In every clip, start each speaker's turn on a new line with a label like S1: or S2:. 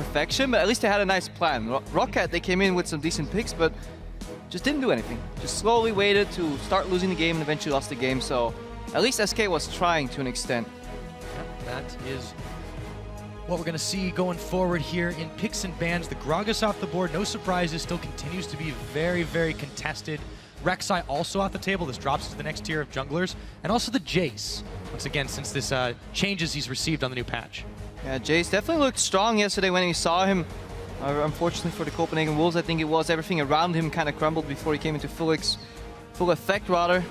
S1: perfection, but at least they had a nice plan. ROCCAT, they came in with some decent picks, but just didn't do anything. Just slowly waited to start losing the game and eventually lost the game. So at least SK was trying to an extent.
S2: Yep, that is what we're going to see going forward here in picks and bans. The Gragas off the board, no surprises, still continues to be very, very contested. Rek'Sai also off the table. This drops to the next tier of junglers. And also the Jace, once again, since this changes he's received on the new patch. Yeah,
S1: Jace definitely looked strong yesterday when we saw him. Unfortunately for the Copenhagen Wolves, I think it was everything around him kind of crumbled before he came into full effect, rather.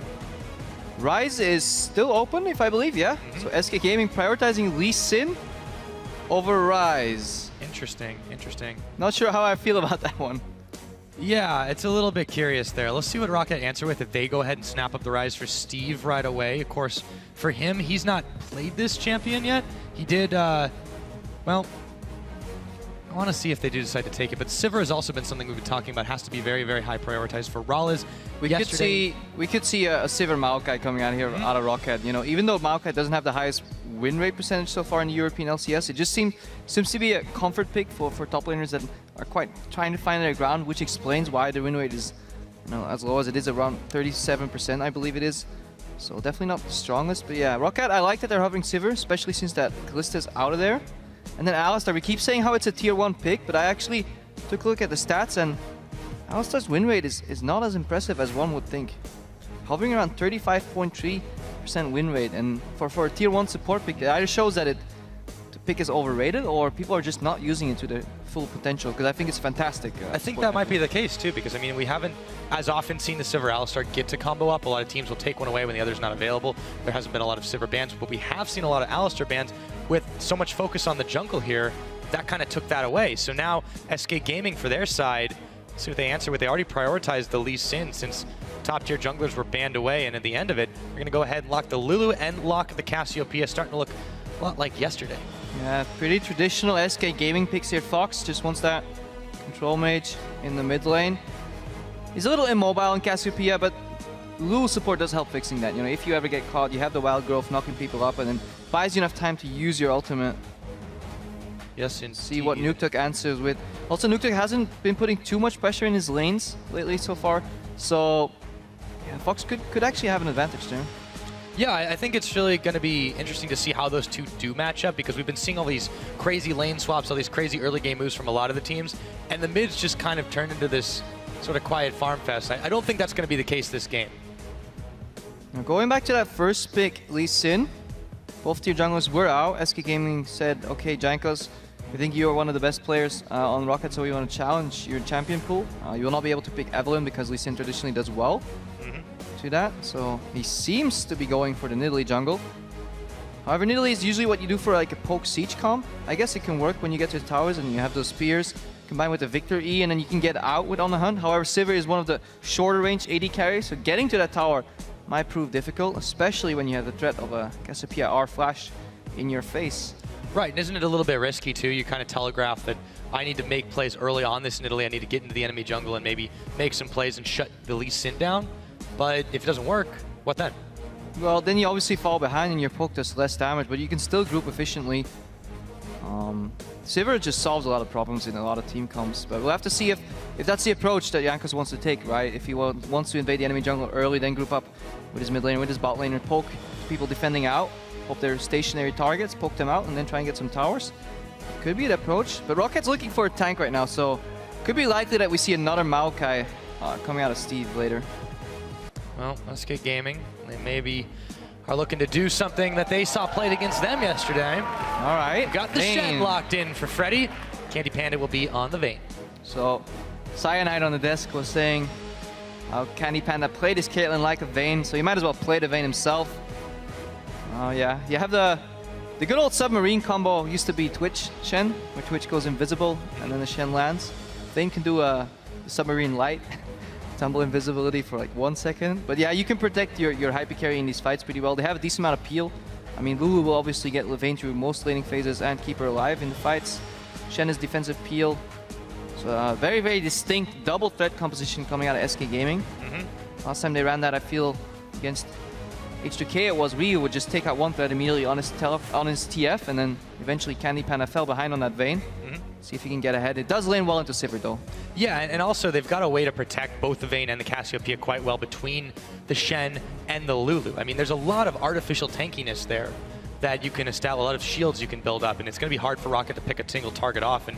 S1: Rise is still open, if I believe, yeah? So SK Gaming prioritizing Lee Sin over Rise.
S2: Interesting, interesting.
S1: Not sure how I feel about that one.
S2: Yeah, it's a little bit curious there. Let's see what ROCCAT answer with if they go ahead and snap up the Rise for Steve right away. Of course, for him, he's not played this champion yet. He did, well, I want to see if they do decide to take it, but Sivir has also been something we've been talking about. Has to be very, very high prioritized for RALEZ.
S1: We could see a Sivir Maokai coming out here out of ROCCAT. You know, even though Maokai doesn't have the highest win rate percentage so far in the European LCS, it just seems to be a comfort pick for top laners that are quite trying to find their ground, which explains why the win rate is, you know, as low as it is, around 37%, I believe it is. So definitely not the strongest, but yeah, ROCCAT, I like that they're hovering Sivir, especially since that Kallista's out of there. And then Alistar, we keep saying how it's a tier 1 pick, but I actually took a look at the stats, and Alistar's win rate is not as impressive as one would think. Hovering around 35.3% win rate, and for a tier 1 support pick, it either shows that the pick is overrated or people are just not using it to the full potential, because I think it's fantastic.
S2: I think that might be the case too, because I mean, we haven't as often seen the Sivir Alistar get to combo up. A lot of teams will take one away when the other's not available. There hasn't been a lot of Sivir bans, but we have seen a lot of Alistar bans with so much focus on the jungle here. That kind of took that away. So now SK Gaming for their side, see what they answer with. They already prioritized the Lee Sin since top tier junglers were banned away, and at the end of it, we're going to go ahead and lock the Lulu and lock the Cassiopeia, starting to look a lot like yesterday.
S1: Yeah, pretty traditional SK Gaming picks here. Fox just wants that control mage in the mid lane. He's a little immobile on Cassiopeia, but Lulu support does help fixing that. You know, if you ever get caught, you have the wild growth knocking people up, and then buys you enough time to use your ultimate.
S2: Yes, indeed.
S1: See what Nukeduck answers with. Also, Nukeduck hasn't been putting too much pressure in his lanes lately so far, so yeah, Fox could actually have an advantage there.
S2: Yeah, I think it's really going to be interesting to see how those two do match up, because we've been seeing all these crazy lane swaps, all these crazy early game moves from a lot of the teams, and the mids just kind of turned into this sort of quiet farm fest. I don't think that's going to be the case this game.
S1: Now, going back to that first pick, Lee Sin, both tier junglers were out. SK Gaming said, okay, Jankos, we think you're one of the best players on ROCCAT, so we want to challenge your champion pool. You will not be able to pick Evelynn because Lee Sin traditionally does well to that, so he seems to be going for the Nidalee jungle. However, Nidalee is usually what you do for like a poke siege comp. I guess it can work when you get to the towers and you have those spears combined with the Viktor E, and then you can get out with on the hunt. However, Sivir is one of the shorter range AD carries, so getting to that tower might prove difficult, especially when you have the threat of a Cassiopeia R flash in your face.
S2: Right, and isn't it a little bit risky too? You kind of telegraph that I need to make plays early on this Nidalee. I need to get into the enemy jungle and maybe make some plays and shut the Lee Sin down. But if it doesn't work, what then?
S1: Well, then you obviously fall behind and your poke does less damage, but you can still group efficiently. Sivir just solves a lot of problems in a lot of team comps, but we'll have to see if that's the approach that Jankos wants to take, right? If he wants to invade the enemy jungle early, then group up with his mid laner, with his bot laner, poke people defending out, hope they're stationary targets, poke them out, and then try and get some towers. Could be an approach, but ROCCAT's looking for a tank right now, so could be likely that we see another Maokai coming out of Steve later.
S2: Well, SK Gaming, they maybe are looking to do something that they saw played against them yesterday.
S1: All right.
S2: Got the Shen locked in for Freddy. CandyPanda will be on the Vayne.
S1: So, Cyanide on the desk was saying how CandyPanda played his Caitlyn like a Vayne, so he might as well play the Vayne himself. Oh yeah, you have the good old submarine combo used to be Twitch Shen, where Twitch goes invisible and then the Shen lands. Vayne can do a submarine light. Tumble invisibility for like 1 second. But yeah, you can protect your hyper carry in these fights pretty well. They have a decent amount of peel. I mean, Lulu will obviously get Vayne through most laning phases and keep her alive in the fights. Shen is defensive peel. So very, very distinct double threat composition coming out of SK Gaming. Last time they ran that, I feel, against H2K, it was Ryu would just take out one threat immediately on his TF, and then eventually CandyPanda fell behind on that Vayne. See if he can get ahead. It does lane well into Sivir though.
S2: Yeah, and also they've got a way to protect both the Vayne and the Cassiopeia quite well between the Shen and the Lulu. I mean, there's a lot of artificial tankiness there that you can establish, a lot of shields you can build up, and it's going to be hard for ROCCAT to pick a single target off, and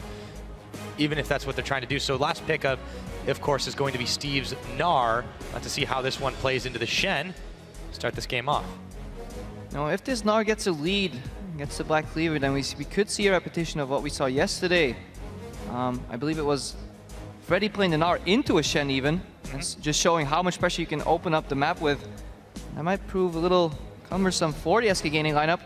S2: even if that's what they're trying to do. So last pickup, of course, is going to be Steve's Gnar, to see how this one plays into the Shen. Start this game off.
S1: Now, if this Gnar gets a lead, gets the Black Cleaver, then we could see a repetition of what we saw yesterday. I believe it was Freddy playing the Gnar into a Shen even. It's just showing how much pressure you can open up the map with. That might prove a little cumbersome for the SK Gaming lineup.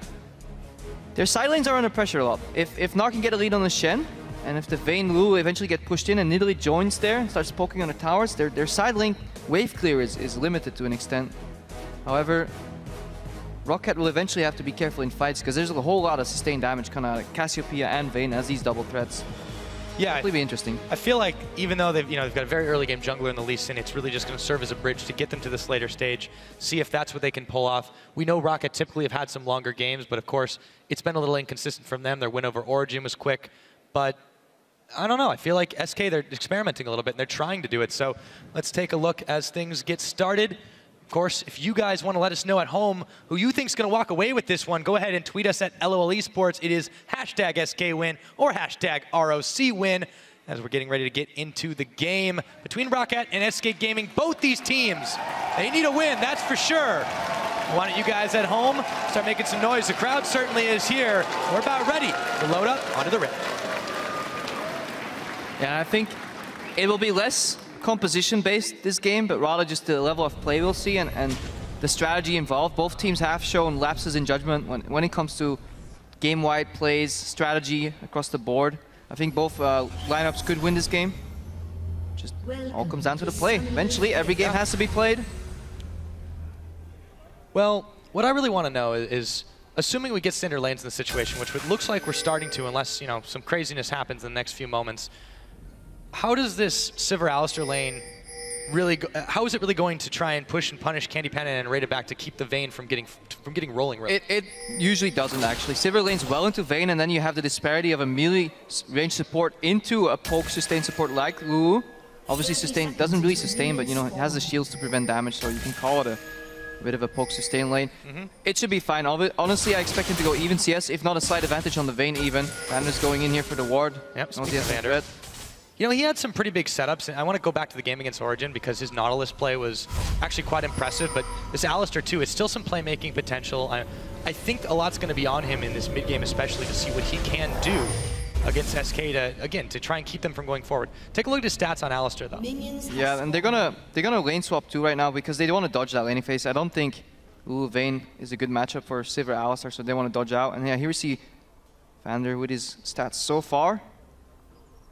S1: Their side lanes are under pressure a lot. If Gnar can get a lead on the Shen, and if the Vayne Lulu eventually get pushed in and Nidalee joins there and starts poking on the towers, their side lane wave clear is limited to an extent. However, ROCCAT will eventually have to be careful in fights because there's a whole lot of sustained damage coming out of Cassiopeia and Vayne as these double threats.
S2: Yeah,
S1: it'll be interesting.
S2: I feel like even though they've got a very early game jungler in the Lee Sin, it's really just going to serve as a bridge to get them to this later stage, see if that's what they can pull off. We know ROCCAT typically have had some longer games, but of course it's been a little inconsistent from them. Their win over Origin was quick, but I don't know. I feel like SK, they're experimenting a little bit and they're trying to do it. So let's take a look as things get started. Of course, if you guys want to let us know at home who you think is going to walk away with this one, go ahead and tweet us at LOL Esports. It is hashtag SKWin or hashtag ROCWin as we're getting ready to get into the game between ROCCAT and SK Gaming. Both these teams, they need a win, that's for sure. Why don't you guys at home start making some noise? The crowd certainly is here. We're about ready to load up onto the rip.
S1: Yeah, I think it will be less composition-based this game, but rather just the level of play we'll see and the strategy involved. Both teams have shown lapses in judgment when it comes to game-wide plays, strategy across the board. I think both lineups could win this game. Just all comes down to the play. Eventually, every game has to be played.
S2: Well, what I really want to know is, assuming we get standard lanes in the situation, which it looks like we're starting to, unless some craziness happens in the next few moments, how does this Sivir Alistar lane really how is it really going to try and push and punish CandyPanda and nRated back to keep the Vayne from getting rolling? Really?
S1: It usually doesn't actually. Sivir lanes well into Vayne, and then you have the disparity of a melee range support into a poke sustain support like Lulu. Obviously sustain doesn't really sustain, but it has the shields to prevent damage, so you can call it a bit of a poke sustain lane. It should be fine. Honestly, I expect him to go even CS, if not a slight advantage on the Vayne even. Vander's going in here for the ward.
S2: Yep, Vander. He had some pretty big setups, and I want to go back to the game against Origin because his Nautilus play was actually quite impressive, but this Alistar too, it's still some playmaking potential. I think a lot's going to be on him in this mid-game especially to see what he can do against SK to try and keep them from going forward. Take a look at his stats on Alistar though.
S1: Yeah, and they're gonna lane swap too right now because they want to dodge that laning phase. I don't think Lulu Vayne is a good matchup for Sivir Alistar, so they want to dodge out. And yeah, here we see Vander with his stats so far.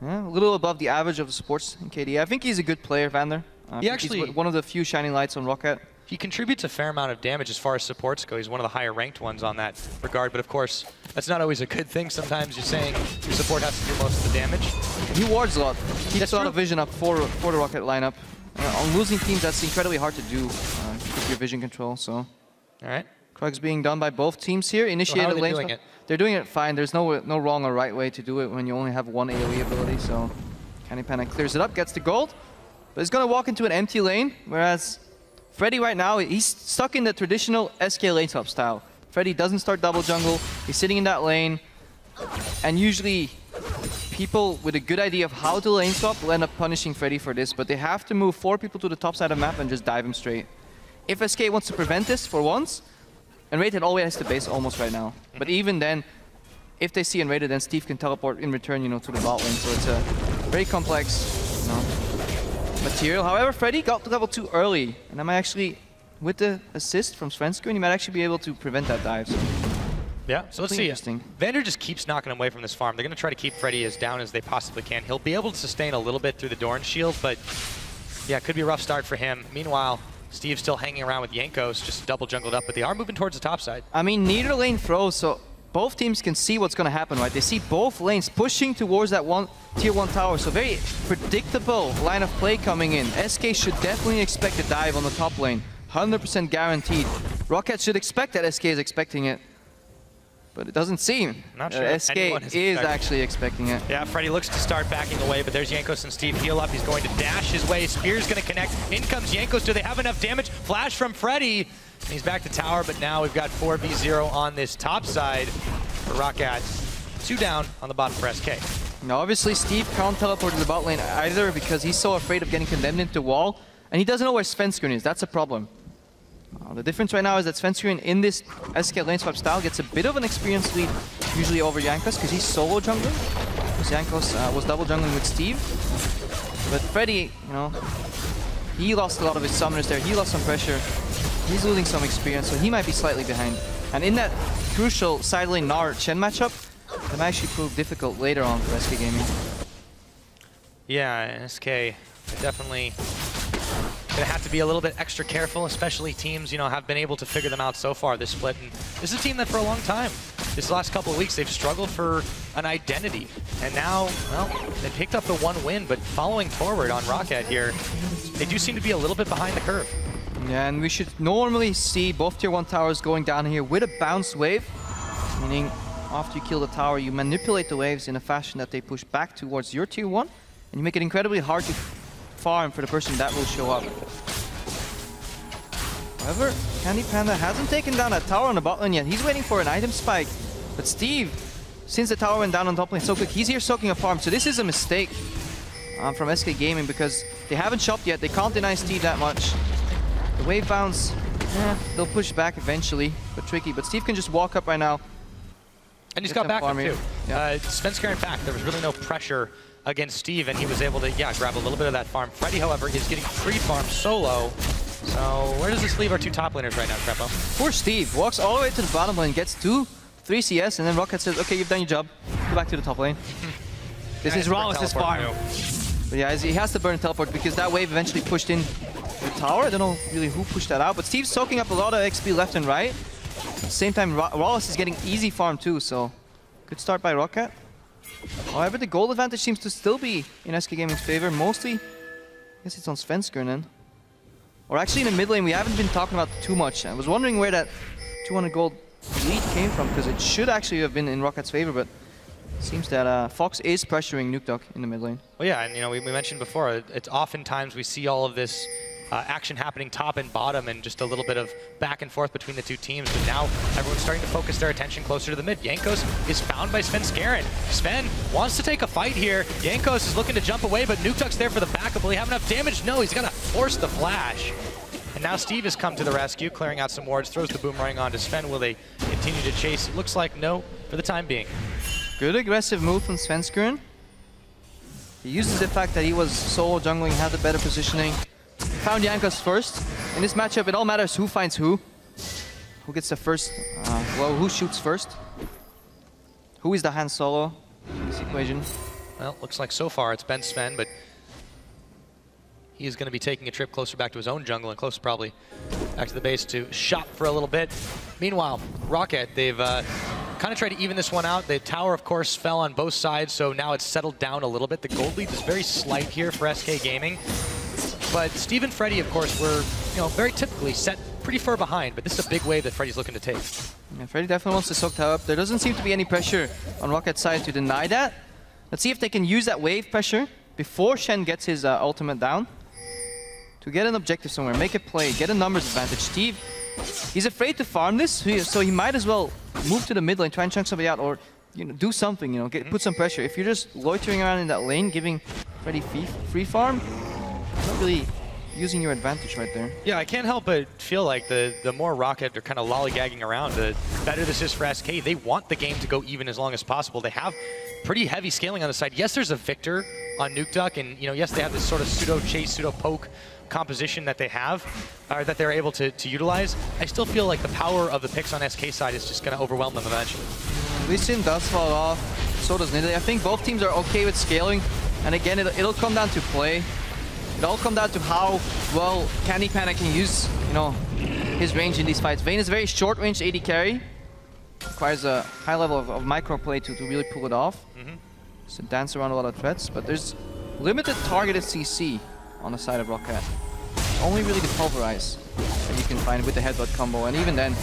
S1: Yeah, a little above the average of the supports in KD. I think he's a good player, Vander. He's one of the few shining lights on ROCCAT.
S2: He contributes a fair amount of damage as far as supports go. He's one of the higher ranked ones on that regard, but of course, that's not always a good thing. Sometimes you're saying your support has to do most of the damage.
S1: He wards a lot. He gets a lot of vision up for the ROCCAT lineup. On losing teams, that's incredibly hard to do with your vision control, so.
S2: All right.
S1: Krugs being done by both teams here. Initiated lane swap. They're doing it fine. There's no wrong or right way to do it when you only have one AoE ability, so CandyPanda clears it up, gets the gold, but he's going to walk into an empty lane, whereas Freddy right now, he's stuck in the traditional SK lane swap style. Freddy doesn't start double jungle, he's sitting in that lane, and usually people with a good idea of how to lane swap will end up punishing Freddy for this, but they have to move 4 people to the top side of the map and just dive him straight. If SK wants to prevent this for once, nRated always has to base almost right now. But even then, if they see nRated, then Steve can teleport in return, to the bot lane. So it's a very complex, material. However, Freddy got to level 2 early, and I might actually, with the assist from Svenskeren, he might actually be able to prevent that dive. So
S2: yeah, so let's see. Vander just keeps knocking him away from this farm. They're going to try to keep Freddy as down as they possibly can. He'll be able to sustain a little bit through the Doran shield, but yeah, it could be a rough start for him. Meanwhile, Steve's still hanging around with Jankos, just double jungled up, but they are moving towards the top side. I
S1: mean, neither lane throws, so both teams can see what's going to happen, right? They see both lanes pushing towards that tier 1 tower, so very predictable line of play coming in. SK should definitely expect a dive on the top lane, 100% guaranteed. ROCCAT should expect that SK is expecting it. but it doesn't seem.
S2: Not sure
S1: SK is actually expecting it.
S2: Yeah, Freddy looks to start backing away, but there's Jankos and Steve heal up. He's going to dash his way. Spear's going to connect. In comes Jankos. Do they have enough damage? Flash from Freddy. He's back to tower, but now we've got 4v0 on this top side for ROCCAT. 2 down on the bottom for SK.
S1: Now, obviously, Steve can't teleport to the bot lane either because he's so afraid of getting condemned into wall, and he doesn't know where Svenskeren is. That's a problem. The difference right now is that Svenskeren in this SK lane swap style gets a bit of an experience lead usually over Jankos because he's solo jungling. Because Jankos was double jungling with Steve. But Freddy, you know, he lost a lot of his summoners there. He lost some pressure. He's losing some experience, so he might be slightly behind. And in that crucial side lane Gnar Shen matchup, that might actually prove difficult later on for SK Gaming.
S2: Yeah, SK definitely gonna have to be a little bit extra careful, especially teams, you know, have been able to figure them out so far this split. And this is a team that for a long time, this last couple of weeks, they've struggled for an identity. And now, well, they picked up the 1 win, but following forward on ROCCAT here, they do seem to be a little bit behind the curve.
S1: Yeah, and we should normally see both tier 1 towers going down here with a bounce wave, meaning after you kill the tower, you manipulate the waves in a fashion that they push back towards your tier 1, and you make it incredibly hard to farm for the person that will show up. However, CandyPanda hasn't taken down that tower on the bot lane yet. He's waiting for an item spike. But Steve, since the tower went down on top lane so quick, he's here soaking a farm. So this is a mistake from SK Gaming because they haven't shopped yet. They can't deny Steve that much. The wave bounce, they'll push back eventually, but tricky. But Steve can just walk up right now.
S2: And he's got backup too.
S1: Yeah.
S2: Svenskeren back, there was really no pressure against Steve, and he was able to, grab a little bit of that farm. Freddy, however, is getting pre-farmed solo. So where does this leave our 2 top laners right now, Krepo?
S1: Poor Steve walks all the way to the bottom lane, gets 2-3 CS, and then ROCCAT says, okay, you've done your job. Go back to the top lane. This is MrRallez' farm. But yeah, he has to burn teleport because that wave eventually pushed in the tower. I don't know really who pushed that out, but Steve's soaking up a lot of XP left and right. At the same time, MrRallez is getting easy farm too, so good start by ROCCAT. However, the gold advantage seems to still be in SK Gaming's favor. Mostly, I guess it's on Svenskeren then. Or actually in the mid lane, we haven't been talking about too much. I was wondering where that 200 gold lead came from, because it should actually have been in ROCCAT's favor, but it seems that Fox is pressuring Nukeduck in the mid lane. Well,
S2: yeah, and you know, we mentioned before, it's oftentimes we see all of this action happening top and bottom and just a little bit of back and forth between the 2 teams, but now everyone's starting to focus their attention closer to the mid. Jankos is found by Svenskeren. Sven wants to take a fight here. Jankos is looking to jump away, but Nukeduck's there for the backup. Will he have enough damage? No, he's gonna force the flash. And now Steve has come to the rescue, clearing out some wards, throws the boomerang onto Sven. Will they continue to chase? It looks like no for the time being.
S1: Good aggressive move from Svenskeren. He uses the fact that he was solo jungling, had the better positioning. Found Jankos first. In this matchup, it all matters who finds who. Who gets the first, who shoots first. Who is the Han Solo in this equation?
S2: Well, looks like so far it's been Sven, but he is going to be taking a trip closer back to his own jungle and closer probably back to the base to shop for a little bit. Meanwhile, ROCCAT, they've kind of tried to even this one out. The tower, of course, fell on both sides, so now it's settled down a little bit. The gold lead is very slight here for SK Gaming. But Steve and Freddy, of course, were, you know, very typically set pretty far behind, but this is a big wave that Freddy's looking to take.
S1: Yeah, Freddy definitely wants to soak tower up. There doesn't seem to be any pressure on ROCCAT's side to deny that. Let's see if they can use that wave pressure before Shen gets his ultimate down to get an objective somewhere, make a play, get a numbers advantage. Steve, he's afraid to farm this, so he might as well move to the mid lane, try and chunk somebody out, or do something, put some pressure. If you're just loitering around in that lane, giving Freddy free farm, not really using your advantage right there.
S2: Yeah, I can't help but feel like the more ROCCAT are kind of lollygagging around, the better this is for SK. They want the game to go even as long as possible. They have pretty heavy scaling on the side. Yes, there's a Viktor on Nukeduck, and yes, they have this sort of pseudo-chase, pseudo-poke composition that they have, or that they're able to utilize. I still feel like the power of the picks on SK side is just going to overwhelm them eventually.
S1: Lee Sin does fall off, so does Nidalee. I think both teams are okay with scaling, and again, it'll come down to play. It'll all come down to how well CandyPanda can use, his range in these fights. Vayne is a very short-range AD carry. Requires a high level of micro play to really pull it off. So dance around a lot of threats, but there's limited targeted CC on the side of ROCCAT. Only really the pulverize that you can find with the headbutt combo, and even then,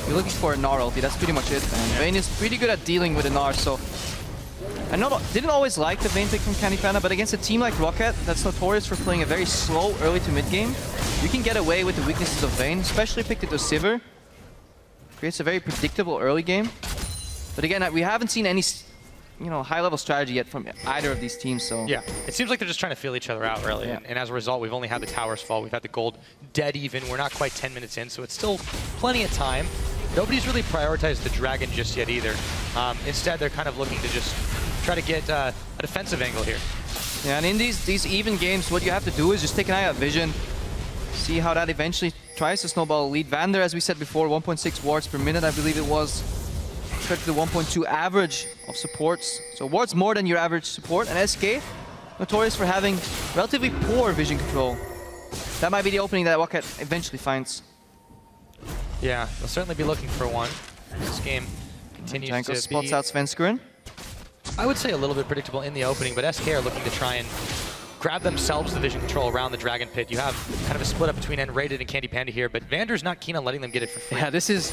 S1: You're looking for a Gnar ulti, that's pretty much it. And Vayne is pretty good at dealing with a Gnar, so... I didn't always like the Vayne pick from CandyPanda, but against a team like ROCCAT that's notorious for playing a very slow early to mid game, you can get away with the weaknesses of Vayne, especially picked into Sivir. Creates a very predictable early game. But again, we haven't seen any, high-level strategy yet from either of these teams, so...
S2: Yeah, it seems like they're just trying to feel each other out, really.
S1: Yeah.
S2: And as a result, we've only had the towers fall. We've had the gold dead even. We're not quite 10 minutes in, so it's still plenty of time. Nobody's really prioritized the dragon just yet either. Instead, they're kind of looking to just try to get a defensive angle here.
S1: Yeah, and in these even games, what you have to do is just take an eye at vision, see how that eventually tries to snowball a lead. Vander, as we said before, 1.6 wards per minute, I believe it was, compared to the 1.2 average of supports. So wards more than your average support, and SK, notorious for having relatively poor vision control. That might be the opening that ROCCAT eventually finds.
S2: Yeah, they'll certainly be looking for one. This game continues
S1: Jankos
S2: to be...
S1: spots out Svenskeren.
S2: I would say a little bit predictable in the opening, but SK are looking to try and grab themselves the vision control around the Dragon Pit. You have kind of a split up between nRated and CandyPanda here, but Vander's not keen on letting them get it for free.
S1: Yeah, this is...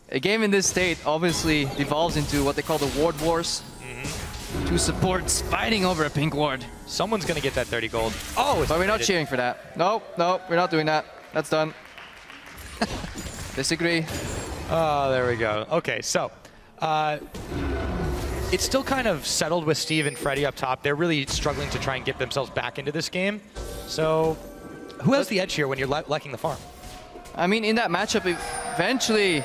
S1: A game in this state obviously devolves into what they call the ward wars. Two supports fighting over a pink ward.
S2: Someone's going to get that 30 gold. Oh,
S1: but we're not cheering for that. Nope, we're not doing that. That's done. Disagree.
S2: Oh, there we go. Okay, so... it's still kind of settled with Steve and Freddy up top. They're really struggling to try and get themselves back into this game. So, who has the edge here when you're liking the farm?
S1: I mean, in that matchup, eventually...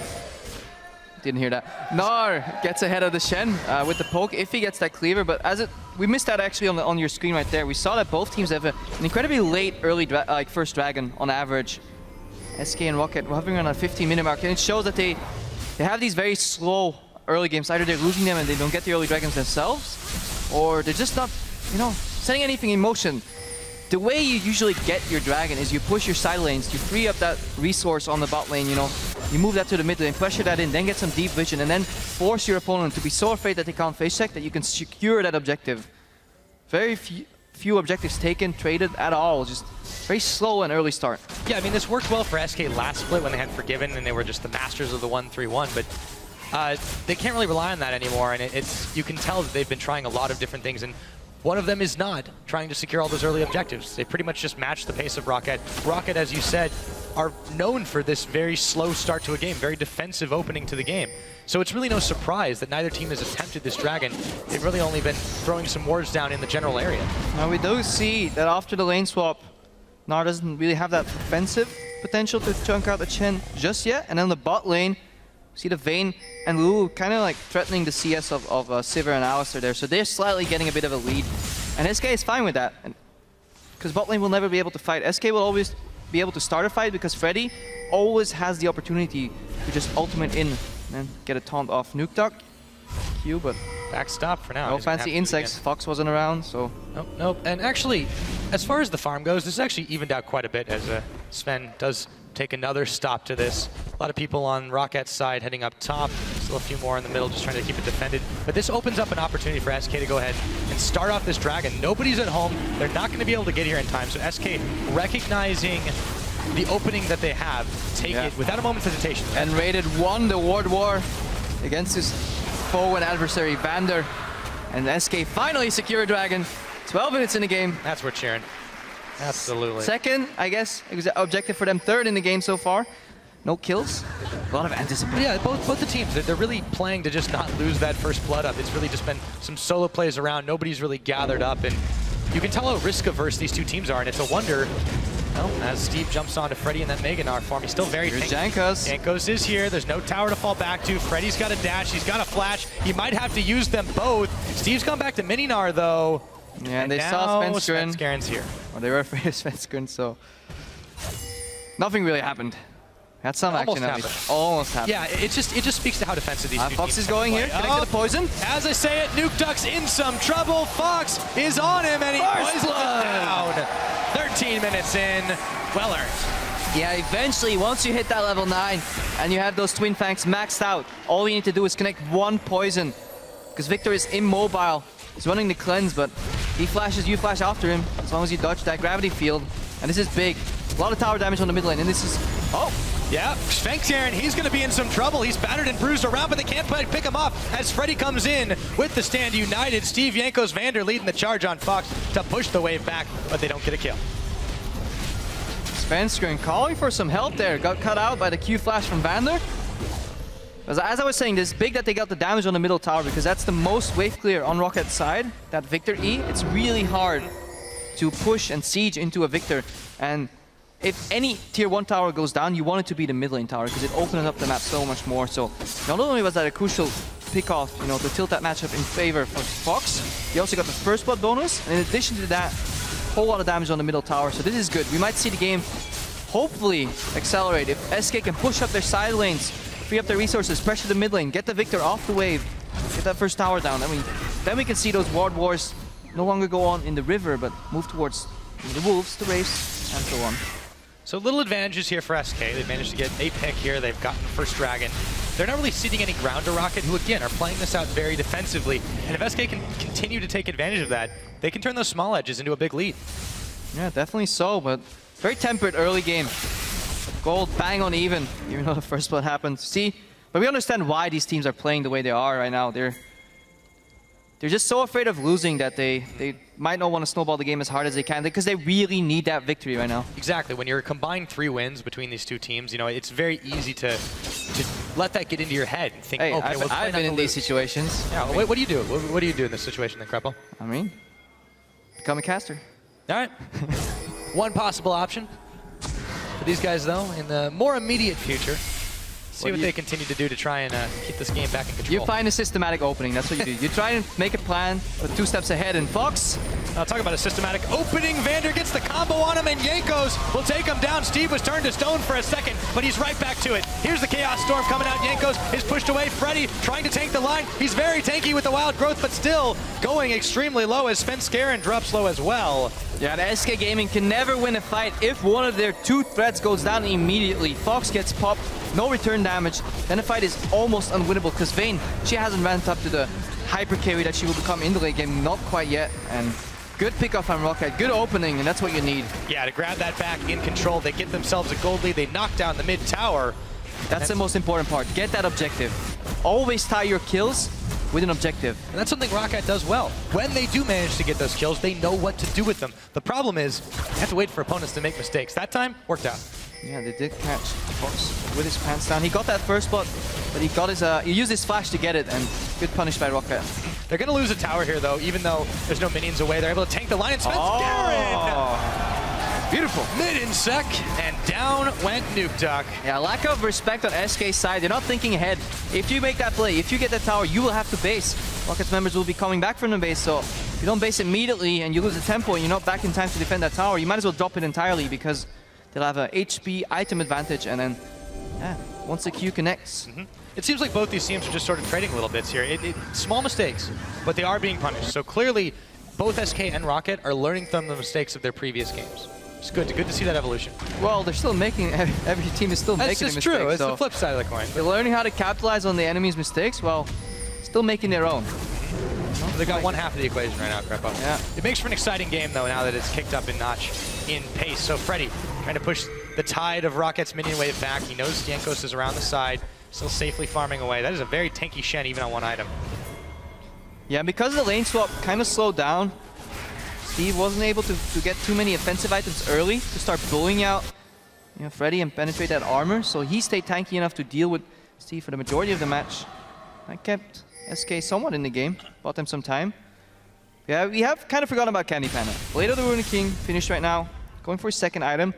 S1: Didn't hear that. Gnar gets ahead of the Shen with the poke if he gets that cleaver, but we missed that actually on your screen right there. We saw that both teams have an incredibly late early first dragon on average. SK and ROCCAT hovering around a 15-minute mark, and it shows that they have these very slow early games. Either they're losing them and they don't get the early dragons themselves, or they're just not, setting anything in motion. The way you usually get your dragon is you push your side lanes, you free up that resource on the bot lane, you move that to the mid lane, pressure that in, then get some deep vision, and then force your opponent to be so afraid that they can't face check that you can secure that objective. Very few objectives taken, traded at all, just very slow and early start.
S2: Yeah, I mean, this worked well for SK last split when they had Forgiven and they were just the masters of the 1-3-1, but they can't really rely on that anymore, and you can tell that they've been trying a lot of different things, and one of them is not trying to secure all those early objectives. They pretty much just match the pace of ROCCAT. ROCCAT, as you said, are known for this very slow start to a game, very defensive opening to the game. So it's really no surprise that neither team has attempted this dragon. They've really only been throwing some wards down in the general area.
S1: Now we do see that after the lane swap, Gnar doesn't really have that offensive potential to chunk out the Shen just yet. And then the bot lane, see the Vayne and Lulu kind of like threatening the CS of Sivir and Alistar there. So they're slightly getting a bit of a lead. And SK is fine with that. Because bot lane will never be able to fight. SK will always be able to start a fight because Freddy always has the opportunity to just ultimate in and get a taunt off Nukeduck. Q, but
S2: backstop for now.
S1: No fancy insects. Fox wasn't around, so...
S2: Nope. And actually, as far as the farm goes, this is actually evened out quite a bit as Sven does take another stop to this. A lot of people on ROCCAT's side heading up top. Still a few more in the middle just trying to keep it defended. But this opens up an opportunity for SK to go ahead and start off this dragon. Nobody's at home. They're not going to be able to get here in time. So SK recognizing the opening that they have, take it without a moment's hesitation.
S1: nRated won the ward war against his foe and adversary Vander. And SK finally secure a dragon. 12 minutes in the game.
S2: That's what cheering. Absolutely.
S1: Second, I guess, objective for them. Third in the game so far. No kills. A lot of anticipation.
S2: Yeah, both the teams, they're really playing to just not lose that first blood up. It's really just been some solo plays around. Nobody's really gathered up, and you can tell how risk-averse these two teams are, and it's a wonder. Well, as Steve jumps onto Freddy in that Mega Gnar form, he's still very tanky.
S1: Jankos.
S2: Jankos is here. There's no tower to fall back to. Freddy's got a dash. He's got a flash. He might have to use them both. Steve's gone back to Mini Gnar, though.
S1: Yeah, and they saw Svenskeren.
S2: Svenskeren's here.
S1: Well, they were afraid of Svenskeren, so... Nothing really happened. Had some action at least. Almost happened.
S2: Yeah, it just speaks to how defensive these two
S1: Fox
S2: teams
S1: is going here, connected to poison.
S2: As I say it, Nukeduck's in some trouble. Fox is on him, and he poisons him down. 13 minutes in. Well earned.
S1: Yeah, eventually, once you hit that level 9 and you have those Twin Fangs maxed out, all you need to do is connect one poison. Because Viktor is immobile. He's running the cleanse, but he flashes, you flash after him, as long as you dodge that gravity field. And this is big. A lot of tower damage on the mid lane, and this is... Oh!
S2: Yeah, Svenskeren, he's going to be in some trouble. He's battered and bruised around, but they can't pick him up as Freddy comes in with the stand united. Steve, Jankos, Vander leading the charge on Fox to push the wave back, but they don't get a kill.
S1: Svenskeren calling for some help there. Got cut out by the Q flash from Vander. As I was saying, it's big that they got the damage on the middle tower because that's the most wave clear on ROCCAT's side. That Viktor E, it's really hard to push and siege into a Viktor. And if any tier 1 tower goes down, you want it to be the mid lane tower because it opens up the map so much more. So not only was that a crucial pick-off, you know, to tilt that matchup in favor for Fox, he also got the first blood bonus. And in addition to that, a whole lot of damage on the middle tower. So this is good. We might see the game hopefully accelerate. If SK can push up their side lanes, free up their resources, pressure the mid lane, get the Viktor off the wave, get that first tower down. Then we can see those ward wars no longer go on in the river, but move towards the wolves, the wraiths, and so on.
S2: So little advantages here for SK. They've managed to get a pick here. They've gotten the first dragon. They're not really ceding any ground to ROCCAT, who again are playing this out very defensively. And if SK can continue to take advantage of that, they can turn those small edges into a big lead.
S1: Yeah, definitely so, but very tempered early game. Gold bang on even though the first blood happened. See, but we understand why these teams are playing the way they are right now. They're just so afraid of losing that they might not want to snowball the game as hard as they can because they really need that victory right now.
S2: Exactly. When you're combined 3 wins between these two teams, you know, it's very easy to let that get into your head and think,
S1: hey,
S2: okay,
S1: I've been in these situations.
S2: Yeah, what do you do? What do you do in this situation then, Krepo?
S1: I mean, become a caster.
S2: All right. One possible option for these guys, though, in the more immediate future. See what they continue to do to try and keep this game back in control.
S1: You find a systematic opening, that's what you do. You try and make a plan, but 2 steps ahead, and Fox.
S2: I'll talk about a systematic opening. Vander gets the combo on him, and Jankos will take him down. Steve was turned to stone for a second, but he's right back to it. Here's the Chaos Storm coming out. Jankos is pushed away. Freddy trying to tank the line. He's very tanky with the wild growth, but still going extremely low as Svenskeren drops low as well.
S1: Yeah, the SK Gaming can never win a fight if one of their 2 threats goes down immediately. Fox gets popped, no return damage, then the fight is almost unwinnable because Vayne, she hasn't ramped up to the hyper carry that she will become in the late game, not quite yet. And good pickoff from ROCCAT, good opening, and that's what you need.
S2: Yeah, to grab that back in control, they get themselves a gold lead, they knock down the mid tower.
S1: That's the most important part, get that objective. Always tie your kills with an objective.
S2: And that's something ROCCAT does well. When they do manage to get those kills, they know what to do with them. The problem is, you have to wait for opponents to make mistakes. That time, worked out.
S1: Yeah, they did catch Fox with his pants down. He got that first spot, but he got his he used his flash to get it, and good punish by ROCCAT.
S2: They're gonna lose a tower here though, even though there's no minions away. They're able to tank the line, and Svenskeren!
S1: Beautiful.
S2: Mid in sec, and down went Nukeduck.
S1: Yeah, lack of respect on SK's side. They're not thinking ahead. If you make that play, if you get that tower, you will have to base. ROCCAT's members will be coming back from the base, so if you don't base immediately and you lose the tempo and you're not back in time to defend that tower, you might as well drop it entirely because they'll have a HP item advantage, and then, yeah, once the Q connects.
S2: It seems like both these teams are just sort of trading little bits here. Small mistakes, but they are being punished. So clearly, both SK and ROCCAT are learning from the mistakes of their previous games. It's good to see that evolution.
S1: Well, they're still making, every team is still making a mistake.
S2: That's just true, it's
S1: so
S2: the flip side of the coin.
S1: they're learning how to capitalize on the enemy's mistakes while still making their own.
S2: They got one half of the equation right now, Krepo.
S1: Yeah.
S2: It makes for an exciting game, though, now that it's kicked up in notch in pace. So Freddy trying to push the tide of ROCCAT's minion wave back. He knows Jankos is around the side, still safely farming away. That is a very tanky Shen, even on 1 item.
S1: Yeah, because the lane swap kind of slowed down, Steve wasn't able to get too many offensive items early to start bullying out, you know, Freddy and penetrate that armor. So he stayed tanky enough to deal with Steve for the majority of the match. That kept SK somewhat in the game, bought them some time. Yeah, we have kind of forgotten about CandyPanda. Blade of the Runic King finished right now, going for his 2nd item.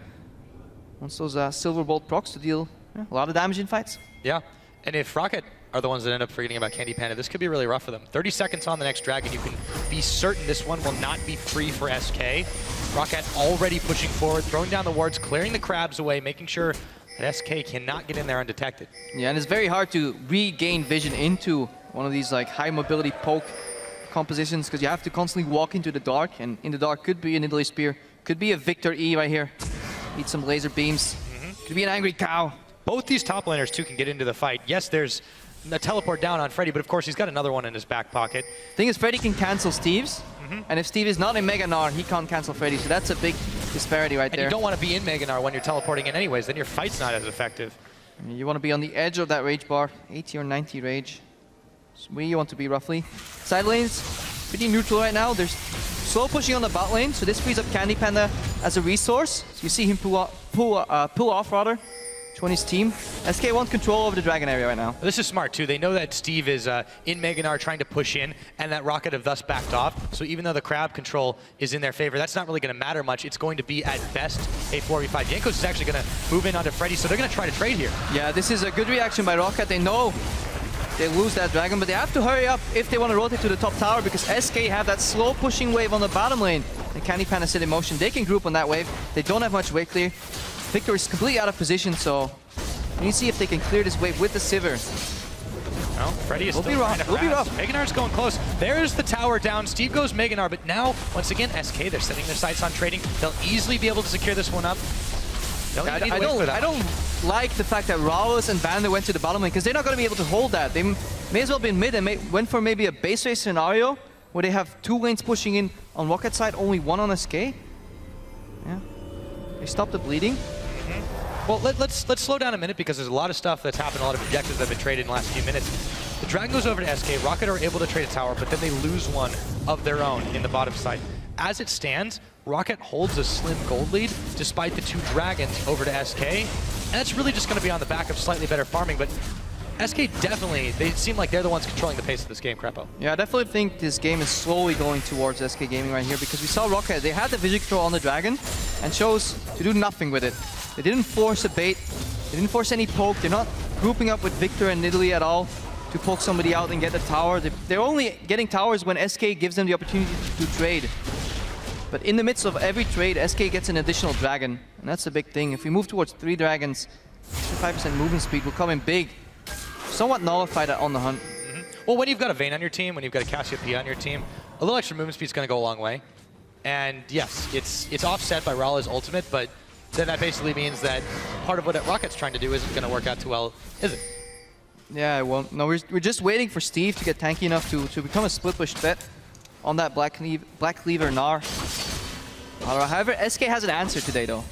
S1: Wants those silver bolt procs to deal a lot of damage in fights.
S2: Yeah, and if ROCCAT are the ones that end up forgetting about CandyPanda, this could be really rough for them. 30 seconds on the next dragon, you can be certain this one will not be free for SK. ROCCAT already pushing forward, throwing down the wards, clearing the crabs away, making sure that SK cannot get in there undetected. Yeah,
S1: and it's very hard to regain vision into one of these like high mobility poke compositions because you have to constantly walk into the dark, and in the dark could be a Nidalee Spear, could be a Viktor E right here. Need some laser beams, could be an Angry Cow.
S2: Both these top laners too can get into the fight. Yes, there's a teleport down on Freddy, but of course he's got another one in his back pocket.
S1: Thing is, Freddy can cancel Steve's, and if Steve is not in Mega Gnar, he can't cancel Freddy, so that's a big disparity right there.
S2: And you don't want to be in Gnar when you're teleporting in anyways, then your fight's not as effective.
S1: You want to be on the edge of that rage bar, 80 or 90 rage. That's where you want to be roughly. Side lanes, pretty neutral right now. There's slow pushing on the bot lane, so this frees up CandyPanda as a resource. So you see him pull off rather. Join his team. SK wants control over the dragon area right now.
S2: This is smart too. They know that Steve is in Gnar trying to push in, and that ROCCAT have thus backed off. So even though the crab control is in their favor, that's not really going to matter much. It's going to be at best a 4v5. Jankos is actually going to move in onto Freddy, so they're going to try to trade here.
S1: Yeah, this is a good reaction by ROCCAT. They know they lose that dragon, but they have to hurry up if they want to rotate to the top tower, because SK have that slow pushing wave on the bottom lane. And CandyPanda sit in motion. They can group on that wave. They don't have much wave clear. Viktor is completely out of position, so we need to see if they can clear this wave with the Sivir.
S2: Well, Freddy is still trying to harass. Gnar's going close. There's the tower down. Steve goes Gnar, but now, once again, SK, they're setting their sights on trading. They'll easily be able to secure this one up.
S1: I don't like the fact that RALEZ and Vander went to the bottom lane, because they're not going to be able to hold that. They may as well be in mid and went for maybe a base race scenario where they have 2 lanes pushing in on ROCCAT side, only 1 on SK. Yeah. They stopped the bleeding.
S2: Well, let's slow down a minute, because there's a lot of stuff that's happened, a lot of objectives that have been traded in the last few minutes. The Dragon goes over to SK, ROCCAT are able to trade a tower, but then they lose one of their own in the bottom side. As it stands, ROCCAT holds a slim gold lead despite the 2 Dragons over to SK, and that's really just going to be on the back of slightly better farming, but SK definitely, they seem like they're the ones controlling the pace of this game, Krepo.
S1: Yeah, I definitely think this game is slowly going towards SK Gaming right here, because we saw ROCCAT, they had the vision control on the Dragon and chose to do nothing with it. They didn't force a bait, they didn't force any poke, they're not grouping up with Viktor and Nidalee at all to poke somebody out and get the tower. They're only getting towers when SK gives them the opportunity to trade. But in the midst of every trade, SK gets an additional dragon, and that's a big thing. If we move towards 3 dragons, 5% movement speed will come in big. Somewhat nullify that on the hunt.
S2: Well, when you've got a Vayne on your team, when you've got a Cassiopeia on your team, a little extra movement speed is going to go a long way. And yes, it's offset by RALEZ ultimate, but then that basically means that part of what ROCCAT's trying to do isn't going to work out too well, is it?
S1: Yeah, it won't. No, we're just waiting for Steve to get tanky enough to become a split push threat on that Black Cleaver Gnar. However, SK has an answer today though.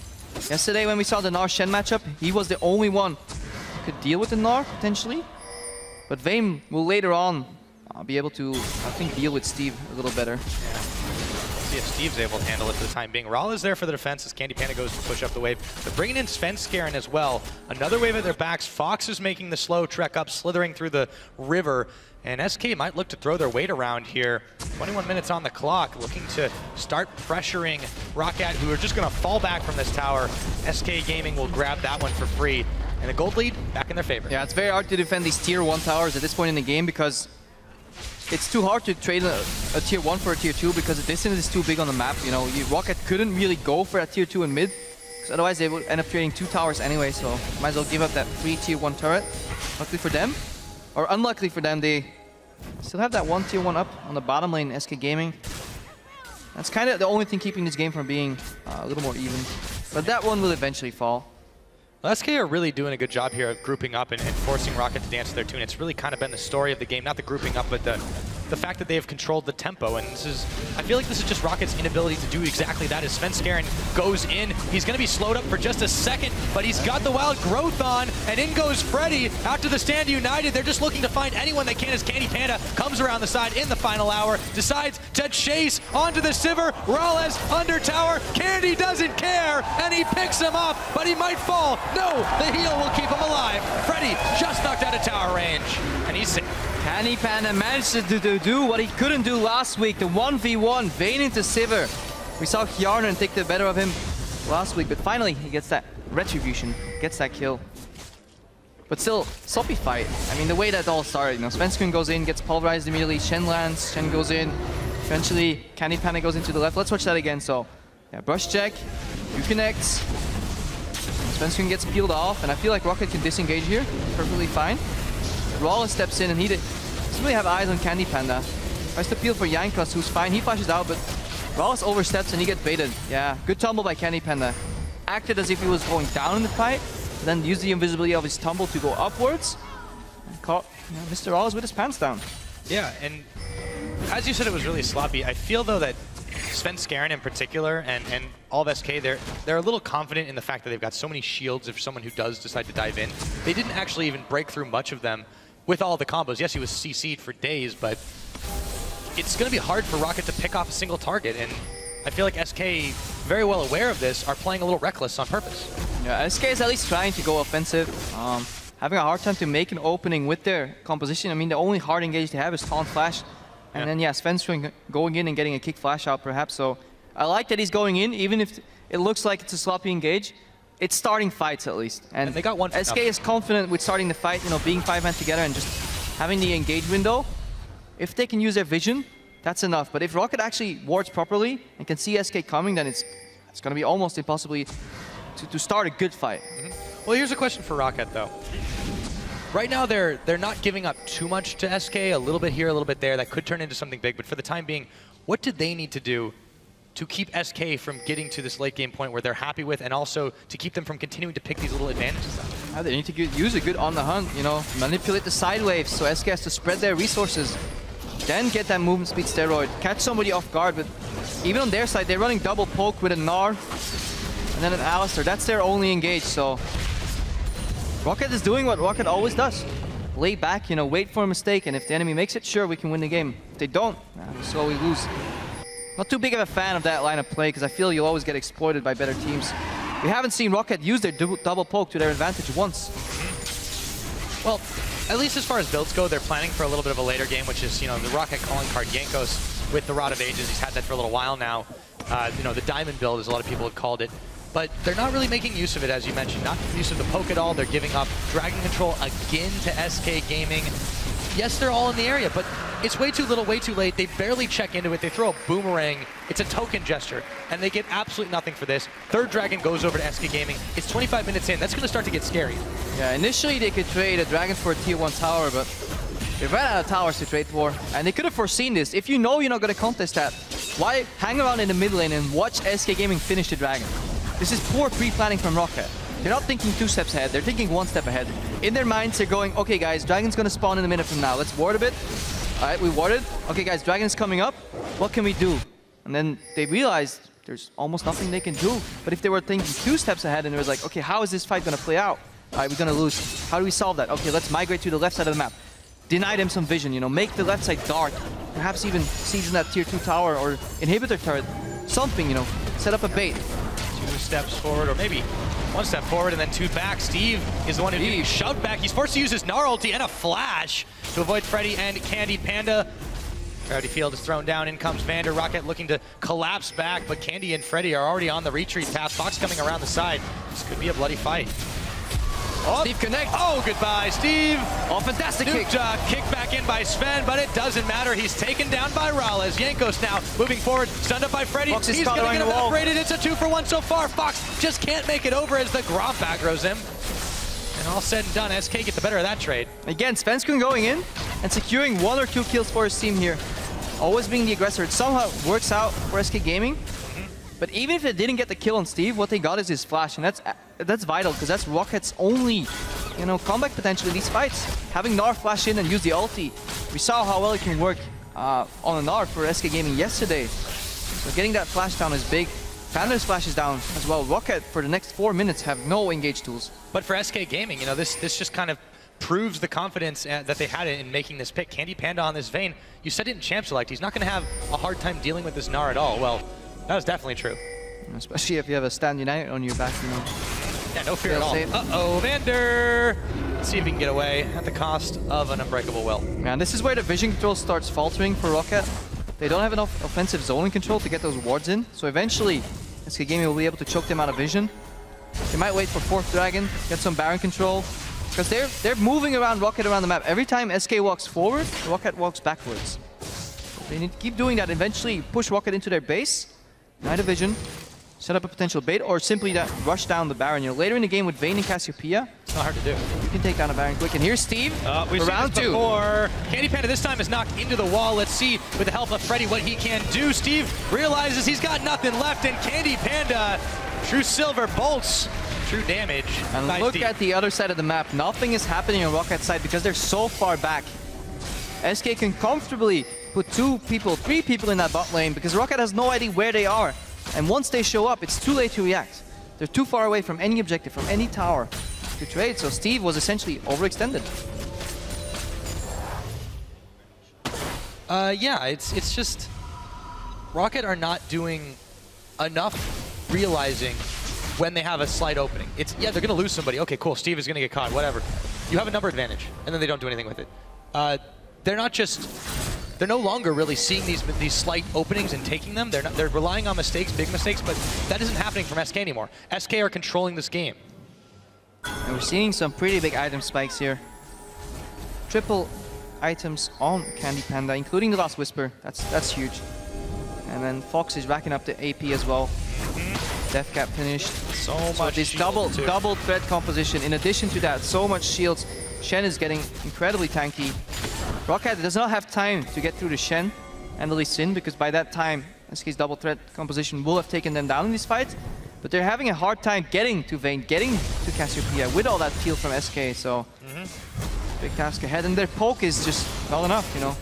S1: Yesterday when we saw the Gnar Shen matchup, he was the only one who could deal with the Gnar potentially. But Vayne will later on be able to, I think, deal with Steve a little better.
S2: Yeah. See if Steve's able to handle it for the time being. RALEZ is there for the defense as CandyPanda goes to push up the wave. They're bringing in Svenskeren as well. Another wave at their backs. Fox is making the slow trek up, slithering through the river. And SK might look to throw their weight around here. 21 minutes on the clock, looking to start pressuring ROCCAT, who are just going to fall back from this tower. SK Gaming will grab that one for free. And the gold lead back in their favor.
S1: Yeah, it's very hard to defend these tier 1 towers at this point in the game, because it's too hard to trade a tier 1 for a tier 2 because the distance is too big on the map. You know, ROCCAT couldn't really go for a tier 2 in mid, because otherwise they would end up trading 2 towers anyway, so might as well give up that free tier 1 turret. Luckily for them, or unluckily for them, they still have that 1 tier 1 up on the bottom lane, SK Gaming. That's kind of the only thing keeping this game from being a little more even. But that one will eventually fall.
S2: Well, SK are really doing a good job here of grouping up and forcing ROCCAT to dance to their tune. It's really kind of been the story of the game, not the grouping up, but the fact that they have controlled the tempo. And this is, I feel like this is just ROCCAT's inability to do exactly that. As Svenskeren goes in, he's going to be slowed up for just a second, but he's got the wild growth on, and in goes Freddy. After the stand united, they're just looking to find anyone they can as CandyPanda comes around the side in the final hour, decides to chase onto the Sivir. RALEZ under tower. Candy doesn't care, and he picks him up, but he might fall. No, the heal will keep him alive. Freddy just knocked out of tower range, and he's safe.
S1: CandyPanda managed to do what he couldn't do last week, the 1v1, Vayne into Sivir. We saw Gnar take the better of him last week, but finally he gets that retribution, gets that kill. But still, sloppy fight. I mean, the way that all started, you know, Svenskeren goes in, gets pulverized immediately, Shen lands, Shen goes in, eventually CandyPanda goes into the left. Let's watch that again. So, yeah, brush check, you connects, Svenskeren gets peeled off, and I feel like ROCCAT can disengage here perfectly fine. RALEZ steps in and he doesn't really have eyes on CandyPanda. Tries to peel for Jankos, who's fine. He flashes out, but RALEZ oversteps and he gets baited. Yeah, good tumble by CandyPanda. Acted as if he was going down in the fight, then used the invisibility of his tumble to go upwards. And caught MrRallez with his pants down.
S2: Yeah, and as you said, it was really sloppy. I feel, though, that Svenskeren in particular and all of SK, they're a little confident in the fact that they've got so many shields if someone who does decide to dive in. They didn't actually even break through much of them with all the combos. Yes, he was CC'd for days, but it's going to be hard for ROCCAT to pick off a single target, and I feel like SK, very well aware of this, are playing a little reckless on purpose. Yeah,
S1: SK is at least trying to go offensive. Having a hard time to make an opening with their composition. I mean, the only hard engage they have is Taunt Flash. And then, yeah, Svenskeren going in and getting a kick flash out, perhaps. So I like that he's going in, even if it looks like it's a sloppy engage. It's starting fights, at least. And
S2: they got one.
S1: SK is confident with starting the fight, you know, being 5-man together and just having the engage window. If they can use their vision, that's enough. But if ROCCAT actually wards properly and can see SK coming, then it's going to be almost impossible to start a good fight.
S2: Well, here's a question for ROCCAT, though. Right now, they're not giving up too much to SK, a little bit here, a little bit there. That could turn into something big. But for the time being, what do they need to do to keep SK from getting to this late game point where they're happy with, and also to keep them from continuing to pick these little advantages up?
S1: They need to use a good on the hunt, you know, manipulate the side waves so SK has to spread their resources. Then get that movement speed steroid, catch somebody off guard. But even on their side, they're running double poke with a Gnar and then an Alistar. That's their only engage, so ROCCAT is doing what ROCCAT always does. Lay back, you know, wait for a mistake, and if the enemy makes it, sure, we can win the game. If they don't, we slowly lose. Not too big of a fan of that line of play, because I feel you'll always get exploited by better teams. We haven't seen ROCCAT use their double poke to their advantage once.
S2: Well, at least as far as builds go, they're planning for a little bit of a later game, which is, you know, the ROCCAT calling card Jankos with the Rod of Ages. He's had that for a little while now. You know, the Diamond build, as a lot of people have called it. But they're not really making use of it, as you mentioned. Not use of the poke at all. They're giving up Dragon Control again to SK Gaming. Yes, they're all in the area, but it's way too little, way too late. They barely check into it. They throw a boomerang. It's a token gesture, and they get absolutely nothing for this. Third Dragon goes over to SK Gaming. It's 25 minutes in. That's going to start to get scary.
S1: Yeah, initially they could trade a Dragon for a tier 1 tower, but they ran out of towers to trade for, and they could have foreseen this. If you know you're not going to contest that, why hang around in the mid lane and watch SK Gaming finish the Dragon? This is poor pre-planning from ROCCAT. They're not thinking 2 steps ahead, they're thinking 1 step ahead. In their minds, they're going, okay guys, Dragon's gonna spawn in a minute from now. Let's ward a bit. Alright, we warded. Okay guys, Dragon's coming up. What can we do? And then they realized there's almost nothing they can do. But if they were thinking 2 steps ahead and it was like, okay, how is this fight gonna play out? Alright, we're gonna lose. How do we solve that? Okay, let's migrate to the left side of the map. Deny them some vision, you know, make the left side dark. Perhaps even season that tier 2 tower or inhibitor turret. Something, you know, set up a bait.
S2: 2 steps forward, or maybe 1 step forward and then 2 back. Steve is the one who's getting shoved back. He's forced to use his Gnar ulti and a flash to avoid Freddy and CandyPanda. Gravity field is thrown down. In comes Vander. ROCCAT looking to collapse back, but Candy and Freddy are already on the retreat path. Fox coming around the side. This could be a bloody fight.
S1: Oh, Steve connect.
S2: Oh, goodbye, Steve.
S1: Oh, fantastic kick.
S2: Kick back in by Sven, but it doesn't matter. He's taken down by MrRallez. Jankos now moving forward, stunned up by Freddy.
S1: Fox
S2: He's going to get evaporated. It's a 2-for-1 so far. Fox just can't make it over as the Gromp aggroes him. And all said and done, SK get the better of that trade.
S1: Again, Svenskeren going in and securing 1 or 2 kills for his team here. Always being the aggressor. It somehow works out for SK Gaming. But even if they didn't get the kill on Steve, what they got is his flash, and that's vital, because that's ROCCAT's only, you know, comeback potential in these fights. Having Gnar flash in and use the ulti, we saw how well it can work on a Gnar for SK Gaming yesterday. So getting that flash down is big. Vander's flash is down as well. ROCCAT for the next 4 minutes have no engage tools.
S2: But for SK Gaming, you know, this just kind of proves the confidence that they had in making this pick. CandyPanda on this Vayne, you said it in Champ Select, he's not going to have a hard time dealing with this Gnar at all. Well, that was definitely true.
S1: Especially if you have a Stand United on your back, you know.
S2: Yeah, no fear at all. Uh-oh, Vander! Let's see if he can get away at the cost of an unbreakable well.
S1: Man, this is where the vision control starts faltering for ROCCAT. They don't have enough offensive zoning control to get those wards in, so eventually SK Gaming will be able to choke them out of vision. They might wait for 4th Dragon, get some Baron control, because they're moving around ROCCAT around the map. Every time SK walks forward, ROCCAT walks backwards. They need to keep doing that, eventually push ROCCAT into their base, deny the vision, set up a potential bait, or simply that rush down the Baron. You know, later in the game with Vayne and Cassiopeia,
S2: it's not hard to do.
S1: You can take down a Baron quick. And here's Steve
S2: we've
S1: for round 2.
S2: Before. CandyPanda this time is knocked into the wall. Let's see with the help of Freddy what he can do. Steve realizes he's got nothing left, and CandyPanda, true silver bolts, true damage.
S1: And look Steve. At the other side of the map. Nothing is happening on ROCCAT's side because they're so far back. SK can comfortably put 2 people, 3 people in that bot lane because ROCCAT has no idea where they are. And once they show up, it's too late to react. They're too far away from any objective, from any tower to trade. So Steve was essentially overextended.
S2: Yeah, it's just ROCCAT are not doing enough realizing when they have a slight opening. Yeah, they're going to lose somebody. Okay, cool. Steve is going to get caught. Whatever. You have a number advantage, and then they don't do anything with it. They're no longer really seeing these slight openings and taking them. They're relying on mistakes, big mistakes, but that isn't happening from SK anymore. SK are controlling this game.
S1: And we're seeing some pretty big item spikes here. Triple items on CandyPanda, including the last Whisper. That's huge. And then Fox is racking up the AP as well. Death Cap finished.
S2: So much
S1: this double threat composition. In addition to that, so much shields. Shen is getting incredibly tanky. ROCCAT does not have time to get through the Shen and the Lee Sin because by that time, SK's double threat composition will have taken them down in this fight. But they're having a hard time getting to Vayne, getting to Cassiopeia with all that peel from SK. So big task ahead, and their poke is just not enough, you know.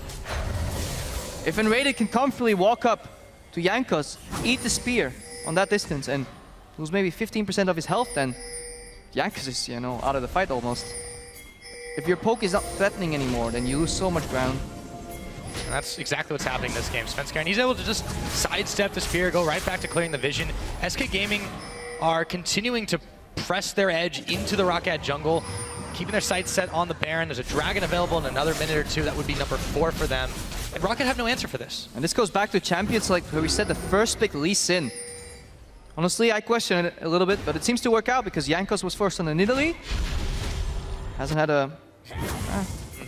S1: If nRated can comfortably walk up to Jankos, eat the spear on that distance, and lose maybe 15% of his health, then Jankos is, you know, out of the fight almost. If your poke is not threatening anymore, then you lose so much ground.
S2: And that's exactly what's happening in this game. Svenskeren, he's able to just sidestep the spear, go right back to clearing the vision. SK Gaming are continuing to press their edge into the ROCCAT jungle, keeping their sights set on the Baron. There's a dragon available in another minute or 2. That would be number 4 for them. And ROCCAT have no answer for this.
S1: And this goes back to champions like where we said the first pick, Lee Sin. Honestly, I question it a little bit, but it seems to work out because Jankos was first on the Nidalee. Hasn't had a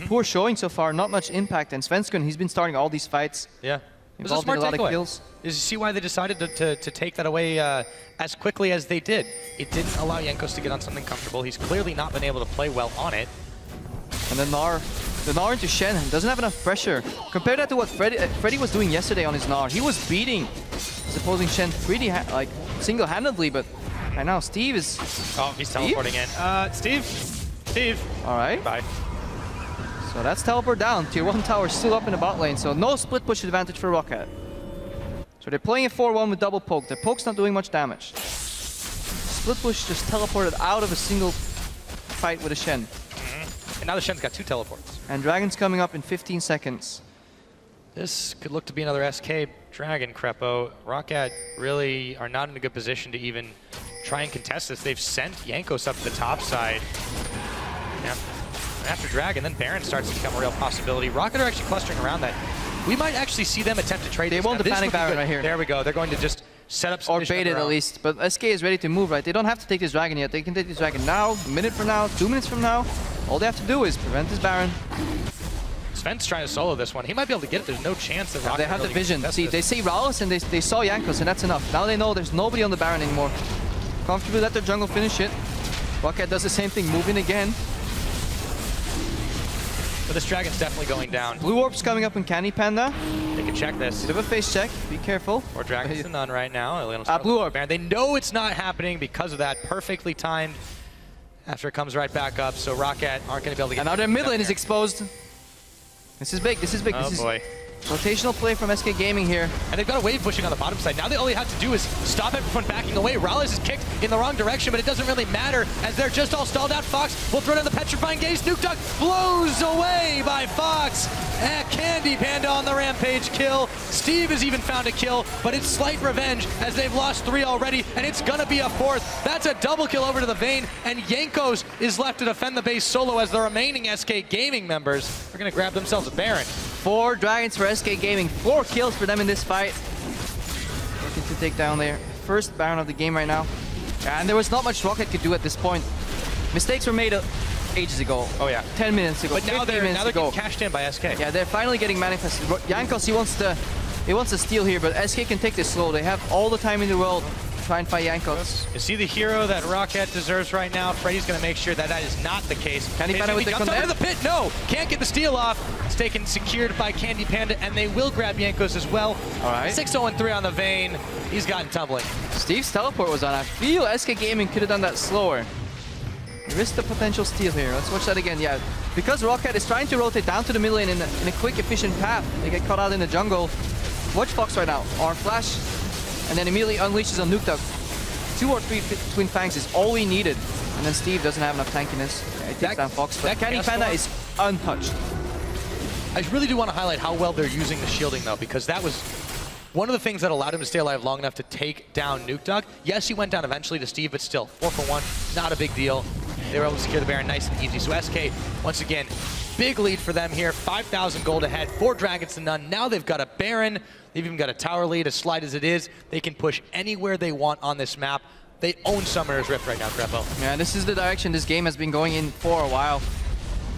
S1: poor showing so far, not much impact. And Svenskeren, he's been starting all these fights.
S2: Yeah. It was a
S1: involved
S2: smart
S1: in a lot of
S2: takeaway.
S1: kills.
S2: Is you see why they decided to take that away as quickly as they did. It didn't allow Jankos to get on something comfortable. He's clearly not been able to play well on it.
S1: And then the Gnar into Shen doesn't have enough pressure. Compare that to what Freddy was doing yesterday on his Gnar. He was beating his opposing Shen pretty like single-handedly, but right now Steve is...
S2: Oh, he's teleporting in. Steve.
S1: All right.
S2: Bye.
S1: So that's teleport down. Tier 1 tower still up in the bot lane, so no split push advantage for ROCCAT. So they're playing a 4-1 with double poke. Their poke's not doing much damage. Split push just teleported out of a single fight with a Shen.
S2: And now the Shen's got 2 teleports.
S1: And Dragon's coming up in 15 seconds.
S2: This could look to be another SK Dragon, Krepo. ROCCAT really are not in a good position to even try and contest this. They've sent Jankos up to the top side. Yeah. After Dragon, then Baron starts to become a real possibility. ROCCAT are actually clustering around that. We might actually see them attempt to trade.
S1: They won't the panic Baron right here.
S2: There we go. They're going to just set up some
S1: or bait it at least. But SK is ready to move, right? They don't have to take this Dragon yet. They can take this Dragon now, a minute from now, 2 minutes from now. All they have to do is prevent this Baron.
S2: Sven's trying to solo this one. He might be able to get it. There's no chance that ROCCAT
S1: they have
S2: really
S1: the vision. See,
S2: this.
S1: they see RALS and they saw Jankos, and that's enough. Now they know there's nobody on the Baron anymore. Comfortably let their jungle finish it. ROCCAT does the same thing, move in again.
S2: But this Dragon's definitely going down.
S1: Blue Orb's coming up in CandyPanda.
S2: They can check this.
S1: Bit of a face check. Be careful.
S2: Or Dragon's to none right now.
S1: Blue Orb.
S2: They know it's not happening because of that. Perfectly timed after it comes right back up. So ROCCAT aren't going to be able to get...
S1: And now their mid lane is exposed. This is big. This is big.
S2: Oh boy.
S1: Rotational play from SK Gaming here.
S2: And they've got a wave pushing on the bottom side. Now all they have to do is stop everyone backing away. MrRallez is kicked in the wrong direction, but it doesn't really matter as they're just all stalled out. Fox will throw down the Petrifying Gaze. Nukeduck blows away by Fox. CandyPanda on the rampage kill. Steve has even found a kill, but it's slight revenge as they've lost 3 already, and it's gonna be a 4th. That's a double kill over to the Vayne, and Jankos is left to defend the base solo as the remaining SK Gaming members are gonna grab themselves a Baron.
S1: 4 Dragons for SK Gaming, 4 kills for them in this fight. Looking to take down their first Baron of the game right now. And there was not much ROCCAT could do at this point. Mistakes were made ages ago.
S2: Oh yeah.
S1: 10 minutes ago.
S2: But now they're getting cashed in by SK.
S1: Yeah, they're finally getting manifested. Jankos, he wants to steal here, but SK can take this slow. They have all the time in the world to try and fight Jankos.
S2: Is he the hero that ROCCAT deserves right now? Freddy's going to make sure that is not the case.
S1: CandyPanda with the connect.
S2: Over the pit, no! Can't get the steal off. It's taken secured by CandyPanda, and they will grab Jankos as well.
S1: All right.
S2: 6-0-3 on the Vayne. He's gotten tumbling.
S1: Steve's teleport was on. I feel SK Gaming could have done that slower. There is the potential steal here. Let's watch that again. Yeah, because ROCCAT is trying to rotate down to the mid lane in a quick, efficient path. They get caught out in the jungle. Watch Fox right now. Arm flash, and then immediately unleashes on Nukeduck. 2 or 3 Twin Fangs is all we needed. And then Steve doesn't have enough tankiness. Yeah, he takes down Fox, but CandyPanda is untouched.
S2: I really do want to highlight how well they're using the shielding, though, because that was one of the things that allowed him to stay alive long enough to take down Nukeduck. Yes, he went down eventually to Steve, but still, 4 for 1, not a big deal. They were able to secure the Baron nice and easy. So SK, once again, big lead for them here. 5,000 gold ahead, 4 dragons to none. Now they've got a Baron. They've even got a tower lead, as slight as it is. They can push anywhere they want on this map. They own Summoner's Rift right now, Krepo.
S1: Yeah, this is the direction this game has been going in for a while.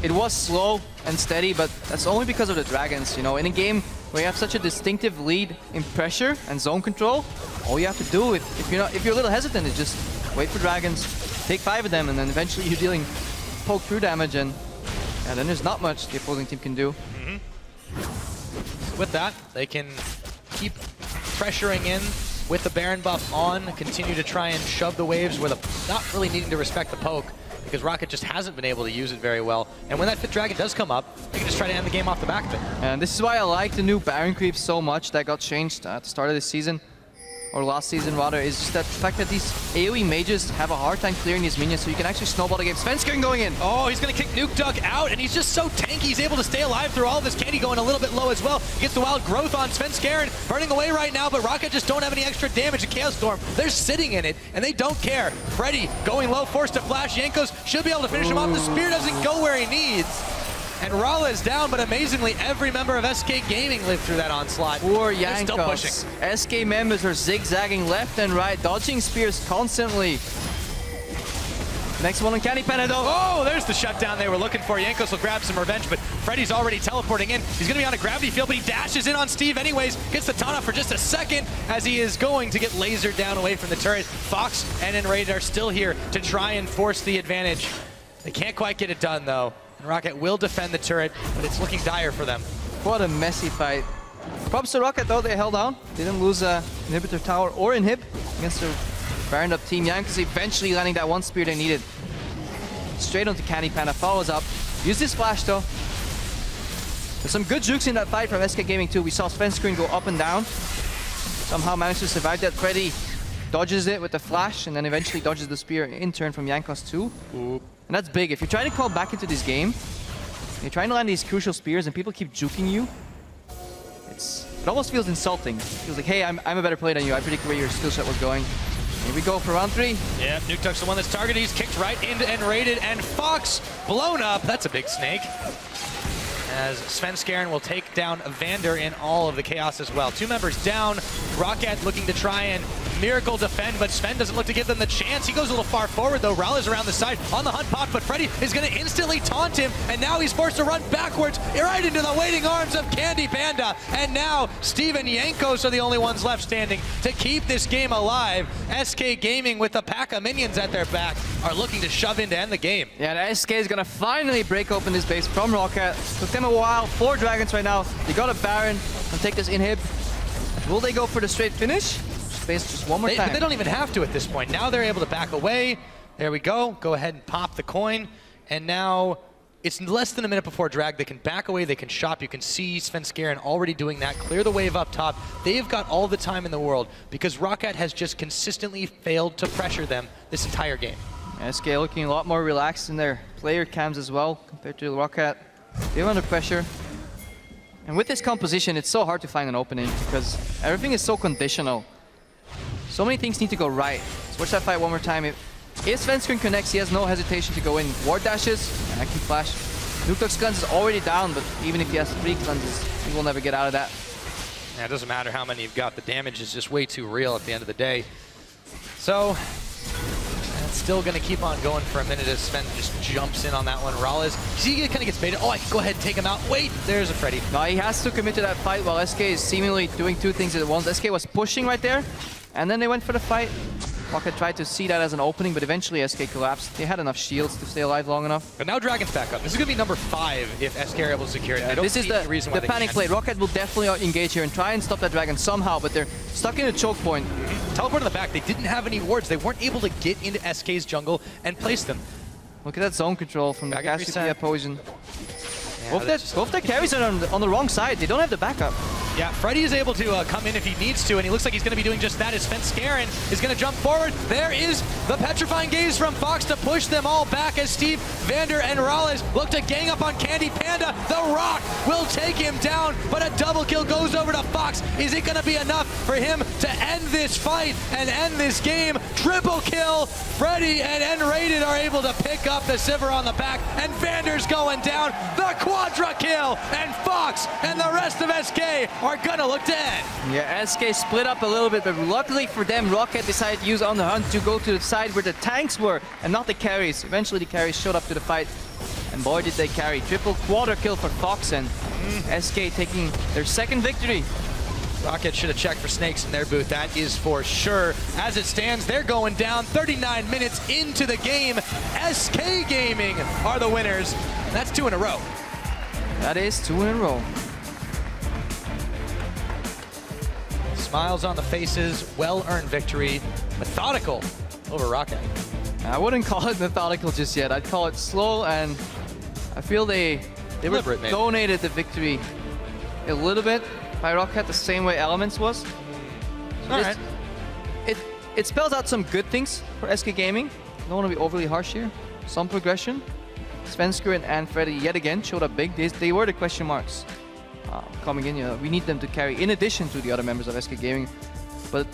S1: It was slow and steady, but that's only because of the dragons. You know, in a game where you have such a distinctive lead in pressure and zone control, all you have to do if you're a little hesitant is just wait for dragons, take 5 of them, and then eventually you're dealing poke through damage, and yeah, then there's not much the opposing team can do.
S2: With that, they can keep pressuring in with the Baron buff on, continue to try and shove the waves where not really needing to respect the poke, because ROCCAT just hasn't been able to use it very well. And when that 5th dragon does come up, they can just try to end the game off the back of it.
S1: And this is why I like the new Baron creep so much that got changed at the start of this season, or last season rather, is just that the fact that these AoE mages have a hard time clearing these minions, so you can actually snowball the game. Svenskeren going in!
S2: Oh, he's gonna kick Nukeduck out, and he's just so tanky, he's able to stay alive through all of this. Candy going a little bit low as well. He gets the wild growth on Svenskeren, burning away right now, but ROCCAT just don't have any extra damage. The Chaos Storm, they're sitting in it, and they don't care. Freddy going low, forced to flash. Jankos should be able to finish him off. The spear doesn't go where he needs. And MrRallez down, but amazingly, every member of SK Gaming lived through that onslaught.
S1: Poor Jankos. SK members are zigzagging left and right, dodging spears constantly. Next one on CandyPanda though.
S2: Oh, there's the shutdown they were looking for. Jankos will grab some revenge, but Freddy's already teleporting in. He's going to be on a gravity field, but he dashes in on Steve anyways. Gets the taunt off for just a second as he is going to get lasered down away from the turret. Fox and nRated are still here to try and force the advantage. They can't quite get it done though. And ROCCAT will defend the turret, but it's looking dire for them.
S1: What a messy fight. Props to ROCCAT though, they held on. They didn't lose inhibitor tower or inhib against the Baron up team. Jankos eventually landing that one spear they needed. Straight onto CandyPanda, follows up. Use this flash though. There's some good jukes in that fight from SK Gaming too. We saw Svenskeren go up and down. Somehow managed to survive that. Freddy dodges it with the flash and then eventually dodges the spear in turn from Jankos too.
S2: Ooh.
S1: And that's big. If you're trying to crawl back into this game, you're trying to land these crucial spears and people keep juking you, it almost feels insulting. It feels like, hey, I'm a better player than you. I predicted where your skill set was going. Here we go for round 3.
S2: Yeah, Nukeduck's the one that's targeted. He's kicked right into nRated, and Fox blown up. That's a big snake. As Svenskeren will take down Vander in all of the chaos as well. 2 members down. ROCCAT looking to try and miracle defend, but Sven doesn't look to give them the chance. He goes a little far forward though. RALL around the side on the hunt pot, but Freddy is going to instantly taunt him, and now he's forced to run backwards right into the waiting arms of CandyPanda. And now Steve and Jankos are the only ones left standing to keep this game alive. SK Gaming with a pack of minions at their back are looking to shove in to end the game.
S1: Yeah, and SK is going to finally break open this base from ROCCAT. Took them a while. 4 dragons right now. They got a Baron. And take this inhib. Will they go for the straight finish? Just one more time.
S2: But they don't even have to at this point. Now they're able to back away. There we go. Go ahead and pop the coin. And now it's less than a minute before drag. They can back away. They can shop. You can see Svenskeren already doing that. Clear the wave up top. They've got all the time in the world because ROCCAT has just consistently failed to pressure them this entire game.
S1: SK looking a lot more relaxed in their player cams as well compared to ROCCAT. They're under pressure. And with this composition, it's so hard to find an opening because everything is so conditional. So many things need to go right. Let's watch that fight one more time. If Svenskeren connects, he has no hesitation to go in. Ward dashes, and I can flash. Nukeduck's cleanse is already down, but even if he has 3 cleanses, he will never get out of that.
S2: Yeah, it doesn't matter how many you've got. The damage is just way too real at the end of the day. So, it's still going to keep on going for a minute as Sven just jumps in on that one. RALL he kind of gets baited. Oh, I can go ahead and take him out. Wait, there's a Freddy.
S1: No, he has to commit to that fight while SK is seemingly doing 2 things at once. SK was pushing right there, and then they went for the fight. ROCCAT tried to see that as an opening, but eventually SK collapsed. They had enough shields to stay alive long enough.
S2: But now Dragon's back up. This is going to be number 5 if SK are able to secure it. I don't
S1: this is the reason why the panic play. ROCCAT will definitely engage here and try and stop that Dragon somehow, but they're stuck in a choke point.
S2: Teleport in the back. They didn't have any wards. They weren't able to get into SK's jungle and place them.
S1: Look at that zone control from the Cassiopeia poison.
S2: Yeah,
S1: both their carries are on the wrong side. They don't have the backup.
S2: Yeah, Freddy is able to come in if he needs to, and he looks like he's going to be doing just that as Svenskeren is going to jump forward. There is the petrifying gaze from Fox to push them all back as Steve, Vander, and nRallez look to gang up on CandyPanda. The ROC will take him down, but a double kill goes over to Fox. Is it going to be enough for him to end this fight and end this game? Triple kill. Freddy and nRated are able to pick up the Sivir on the back, and Vander's going down. The quadra kill, and Fox and the rest of SK are gonna look dead.
S1: Yeah, SK split up a little bit, but luckily for them, ROCCAT decided to use On the Hunt to go to the side where the tanks were and not the carries. Eventually the carries showed up to the fight, and boy did they carry. Triple quadra kill for Fox, and SK taking their second victory.
S2: ROCCAT should have checked for snakes in their booth, that is for sure. As it stands, they're going down 39 minutes into the game. SK Gaming are the winners, and that's 2 in a row.
S1: That is 2 in a row.
S2: Smiles on the faces, well-earned victory. Methodical over ROCCAT.
S1: I wouldn't call it methodical just yet. I'd call it slow, and I feel they donated the victory a little bit by ROCCAT the same way Elements was. So
S2: Alright.
S1: It spells out some good things for SK Gaming. Don't want to be overly harsh here. Some progression. Svenskeren and Freddy yet again showed up big. They were the question marks coming in. You know, we need them to carry in addition to the other members of SK Gaming. But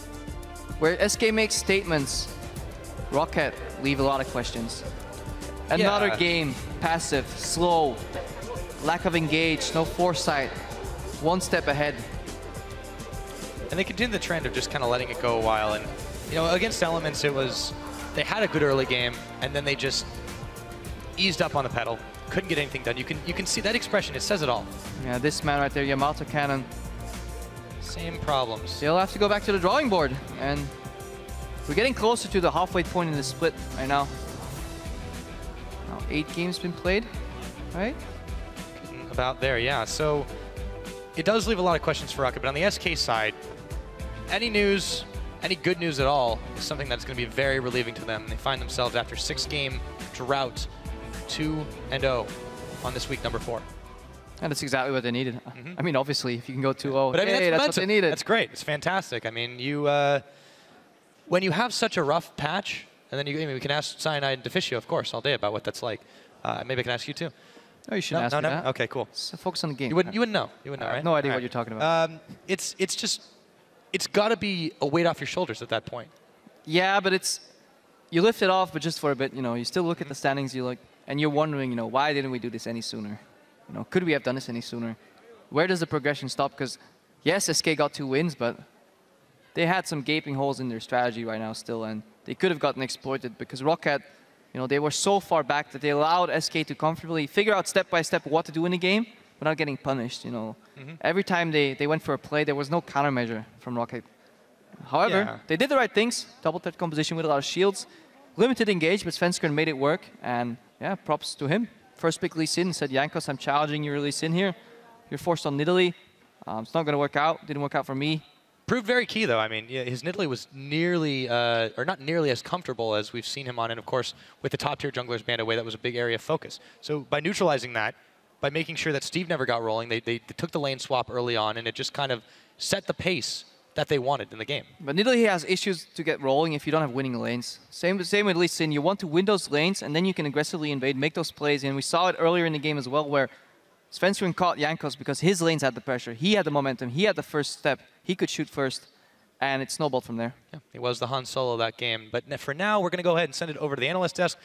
S1: where SK makes statements, ROCCAT leave a lot of questions. Another game, passive, slow, lack of engage, no foresight, one step ahead.
S2: And they continue the trend of just kind of letting it go a while. And you know, against Elements, it was they had a good early game, and then they just eased up on the pedal. Couldn't get anything done. You can see that expression. It says it all.
S1: Yeah, this man right there, Yamato Cannon.
S2: Same problems.
S1: They'll have to go back to the drawing board, and we're getting closer to the halfway point in the split right now. Now 8 games been played, right?
S2: About there, yeah. So it does leave a lot of questions for ROCCAT, but on the SK side, any news, any good news at all is something that's going to be very relieving to them. They find themselves after 6-game drought 2-0 on this week number 4.
S1: And that's exactly what they needed. I mean, obviously, if you can go 2-0,
S2: but I mean,
S1: that's what they needed.
S2: That's great. It's fantastic. I mean, you when you have such a rough patch, and then we can ask Cyanide and Deficio, of course, all day about what that's like. Maybe I can ask you too.
S1: No, you shouldn't ask me that.
S2: Okay, cool.
S1: So focus on the game.
S2: You wouldn't know. You wouldn't know, right?
S1: I have no idea what you're talking about.
S2: It's got to be a weight off your shoulders at that point.
S1: Yeah, but you lift it off, but just for a bit. You know, you still look at the standings. And you're wondering, you know, why didn't we do this any sooner? You know, could we have done this any sooner? Where does the progression stop? Because yes, SK got 2 wins, but they had some gaping holes in their strategy right now still, and they could have gotten exploited because ROCCAT, you know, they were so far back that they allowed SK to comfortably figure out step by step what to do in the game without getting punished. You know, every time they went for a play, there was no countermeasure from ROCCAT. However, they did the right things. Double threat composition with a lot of shields, limited engage, but Svenskeren made it work, and yeah, props to him. First pick Lee Sin, said, Jankos, I'm challenging you Lee Sin here. You're forced on Nidalee. It's not going to work out. Didn't work out for me.
S2: Proved very key, though. I mean, yeah, his Nidalee was nearly, or not nearly as comfortable as we've seen him on. And of course, with the top-tier junglers banned away, that was a big area of focus. So by neutralizing that, by making sure that Steve never got rolling, they took the lane swap early on, and it just kind of set the pace that they wanted in the game.
S1: But Nidalee has issues to get rolling if you don't have winning lanes. Same with Lee Sin. You want to win those lanes, and then you can aggressively invade, make those plays. And we saw it earlier in the game as well, where Svenskeren caught Jankos because his lanes had the pressure. He had the momentum. He had the first step. He could shoot first, and it snowballed from there.
S2: Yeah, he was the Han Solo that game. But for now, we're going to go ahead and send it over to the analyst desk